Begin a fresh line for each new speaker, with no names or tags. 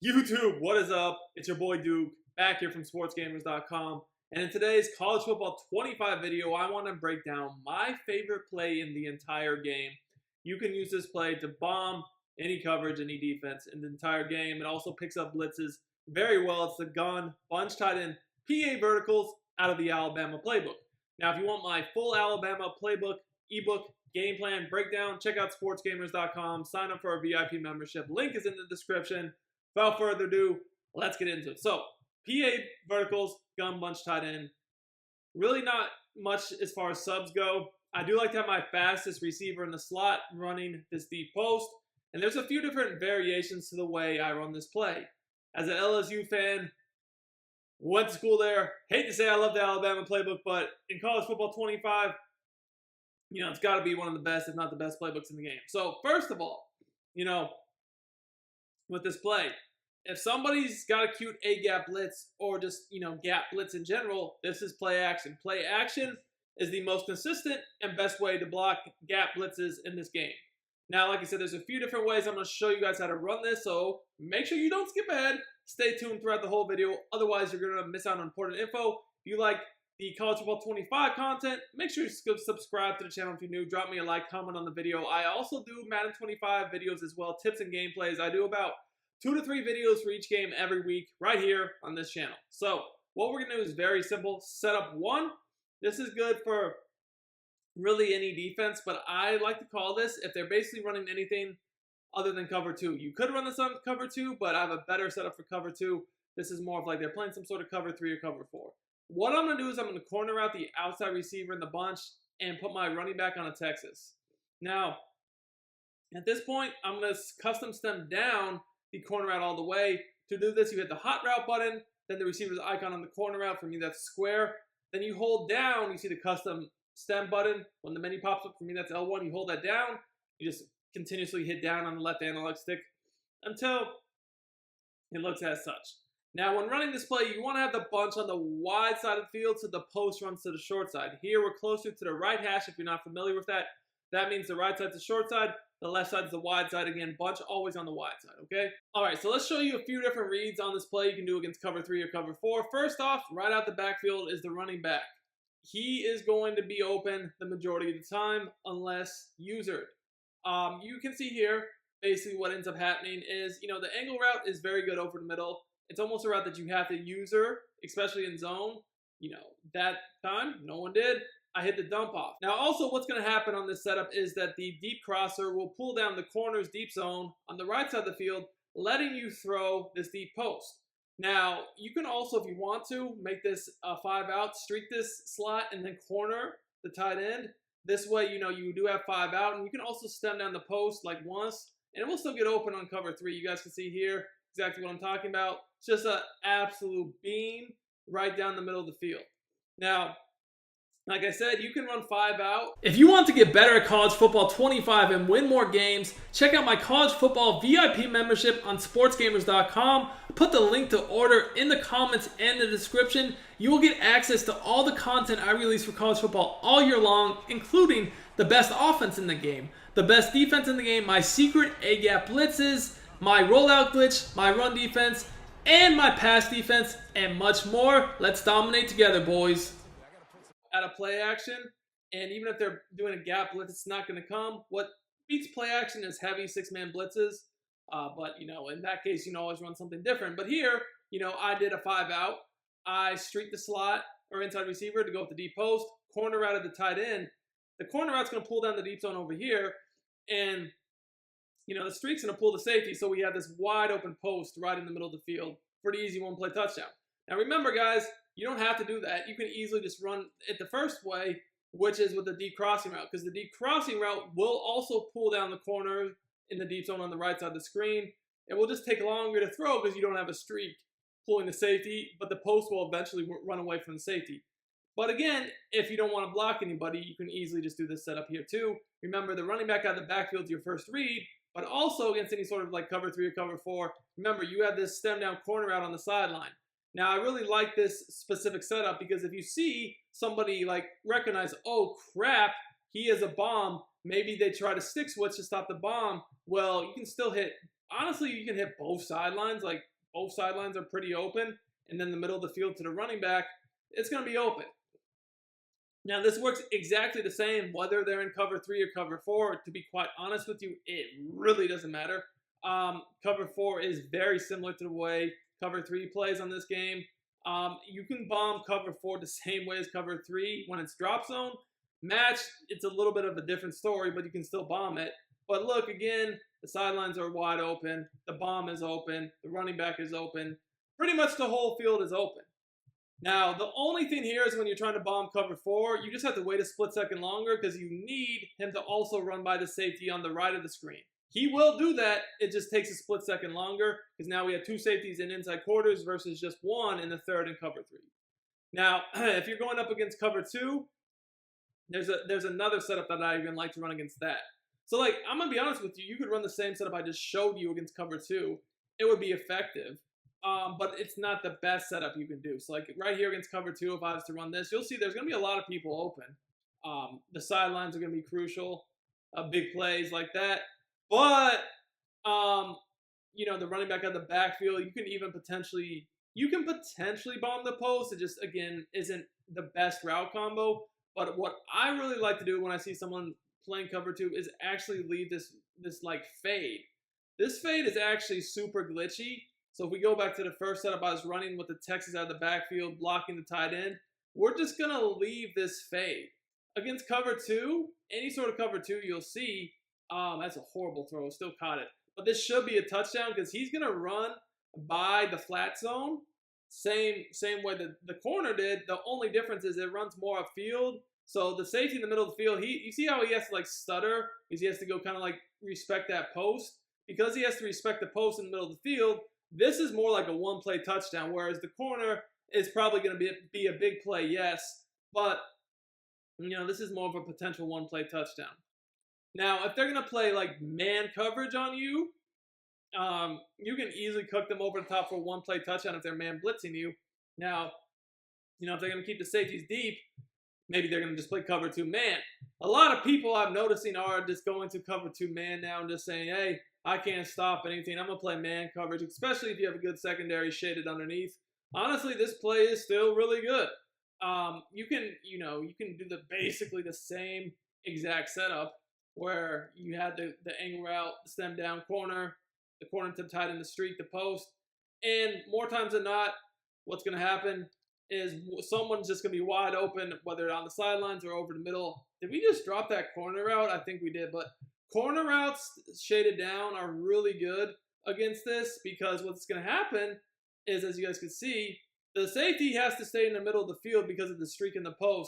YouTube, what is up? It's your boy Duke, back here from sportsgamers.com. And in today's college football 25 video, I want to break down my favorite play in the entire game. You can use this play to bomb any coverage, any defense in the entire game. It also picks up blitzes very well. It's the gun, bunch tight end, PA verticals out of the Alabama playbook. Now, if you want my full Alabama playbook, ebook, game plan, breakdown, check out sportsgamers.com. Sign up for our VIP membership. Link is in the description. Without further ado, let's get into it. So, PA verticals, gun bunch tight end. Really not much as far as subs go. I do like to have my fastest receiver in the slot running this deep post. And there's a few different variations to the way I run this play. As an LSU fan, went to school there. Hate to say I love the Alabama playbook, but in college football 25, it's got to be one of the best, if not the best playbooks in the game. So, first of all, with this play, if somebody's got a cute A-gap blitz or just, gap blitz in general, this is play action. Play action is the most consistent and best way to block gap blitzes in this game. Now, like I said, there's a few different ways. I'm going to show you guys how to run this, so make sure you don't skip ahead. Stay tuned throughout the whole video. Otherwise, you're going to miss out on important info. If you like the college football 25 content, make sure you subscribe to the channel if you're new. Drop me a like, comment on the video. I also do Madden 25 videos as well, tips and gameplays. I do about 2 to 3 videos for each game every week right here on this channel. So what we're going to do is very simple. Setup 1. This is good for really any defense, but I like to call this if they're basically running anything other than cover 2. You could run this on cover 2, but I have a better setup for cover 2. This is more of like they're playing some sort of cover 3 or cover 4. What I'm going to do is I'm going to corner out the outside receiver in the bunch and put my running back on a Texas. Now, at this point, I'm going to custom stem down the corner out all the way. To do this, you hit the hot route button, then the receiver's icon on the corner route. For me, that's square. Then you hold down, you see the custom stem button. When the menu pops up, for me, that's L1. You hold that down. You just continuously hit down on the left analog stick until it looks as such. Now, when running this play, you want to have the bunch on the wide side of the field so the post runs to the short side. Here, we're closer to the right hash. If you're not familiar with that, that means the right side's the short side, the left side is the wide side. Again, bunch always on the wide side, okay? All right, so let's show you a few different reads on this play you can do against cover 3 or cover 4. First off, right out the backfield is the running back. He is going to be open the majority of the time unless usered. You can see here, basically what ends up happening is, the angle route is very good over the middle. It's almost a route that you have to user, especially in zone. That time, no one did. I hit the dump off. Now, also what's going to happen on this setup is that the deep crosser will pull down the corner's deep zone on the right side of the field, letting you throw this deep post. Now, you can also, if you want to, make this a 5 out, streak this slot, and then corner the tight end. This way, you do have 5 out, and you can also stem down the post like once, and it will still get open on cover 3. You guys can see here exactly what I'm talking about. It's just an absolute beam right down the middle of the field. Now, like I said, you can run 5 out. If you want to get better at college football 25 and win more games, check out my college football VIP membership on sportsgamers.com. Put the link to order in the comments and the description. You will get access to all the content I release for college football all year long, including the best offense in the game, the best defense in the game, my secret A-gap blitzes, my rollout glitch, my run defense, and my pass defense, and much more. Let's dominate together, boys. Out of play action, and even if they're doing a gap blitz, it's not going to come. What beats play action is heavy 6-man blitzes, but in that case, always run something different. But here, I did a 5 out. I streaked the slot or inside receiver to go with the deep post, corner out of the tight end. The corner out's going to pull down the deep zone over here, and the streak's going to pull the safety, so we have this wide open post right in the middle of the field. Pretty easy one-play touchdown. Now remember, guys, you don't have to do that. You can easily just run it the first way, which is with the deep crossing route, because the deep crossing route will also pull down the corner in the deep zone on the right side of the screen. It will just take longer to throw because you don't have a streak pulling the safety, but the post will eventually run away from the safety. But again, if you don't want to block anybody, you can easily just do this setup here too. Remember, the running back out of the backfield is your first read, but also against any sort of like cover 3 or cover 4, remember, you have this stem down corner out on the sideline. Now, I really like this specific setup because if you see somebody recognize, oh crap, he is a bomb, maybe they try to stick switch to stop the bomb. Well, you can still hit honestly, you can hit both sidelines. Like, both sidelines are pretty open. And then the middle of the field to the running back, it's going to be open. Now, this works exactly the same whether they're in cover 3 or cover 4. To be quite honest with you, it really doesn't matter. Cover 4 is very similar to the way cover 3 plays on this game. You can bomb cover 4 the same way as cover 3 when it's drop zone. Match, it's a little bit of a different story, but you can still bomb it. But look, again, the sidelines are wide open. The bomb is open. The running back is open. Pretty much the whole field is open. Now, the only thing here is when you're trying to bomb cover 4, you just have to wait a split second longer because you need him to also run by the safety on the right of the screen. He will do that. It just takes a split second longer because now we have 2 safeties in inside quarters versus just 1 in the third and cover 3. Now, if you're going up against cover 2, there's another setup that I even like to run against that. So, like, I'm going to be honest with you. You could run the same setup I just showed you against cover 2. It would be effective. But it's not the best setup you can do. So, like, right here against cover 2, if I was to run this, you'll see there's going to be a lot of people open. The sidelines are going to be crucial. Big plays like that. But, you know, the running back out of the backfield, you can potentially bomb the post. It just, again, isn't the best route combo. But what I really like to do when I see someone playing cover 2 is actually leave this like fade. This fade is actually super glitchy. So if we go back to the first setup I was running with the Texans out of the backfield blocking the tight end, we're just going to leave this fade. Against cover 2, any sort of cover 2, you'll see, that's a horrible throw, still caught it. But this should be a touchdown because he's going to run by the flat zone, same way that the corner did. The only difference is it runs more upfield. So the safety in the middle of the field, you see how he has to like stutter because he has to go kind of like respect that post? Because he has to respect the post in the middle of the field, this is more like a one-play touchdown, whereas the corner is probably going to be a big play, yes. But, you know, this is more of a potential one-play touchdown. Now, if they're going to play, like, man coverage on you, you can easily cook them over the top for a one-play touchdown if they're man blitzing you. Now, you know, if they're going to keep the safeties deep, maybe they're going to just play cover 2 man. A lot of people I'm noticing are just going to cover 2 man now and just saying, hey, I can't stop anything. I'm going to play man coverage, especially if you have a good secondary shaded underneath. Honestly, this play is still really good. You can do basically the same exact setup where you had the angle route, the stem down corner, the corner tip tight in the streak, the post. And more times than not, what's going to happen is someone's just going to be wide open, whether on the sidelines or over the middle. Did we just drop that corner route? I think we did, but corner routes shaded down are really good against this because what's going to happen is, as you guys can see, the safety has to stay in the middle of the field because of the streak in the post.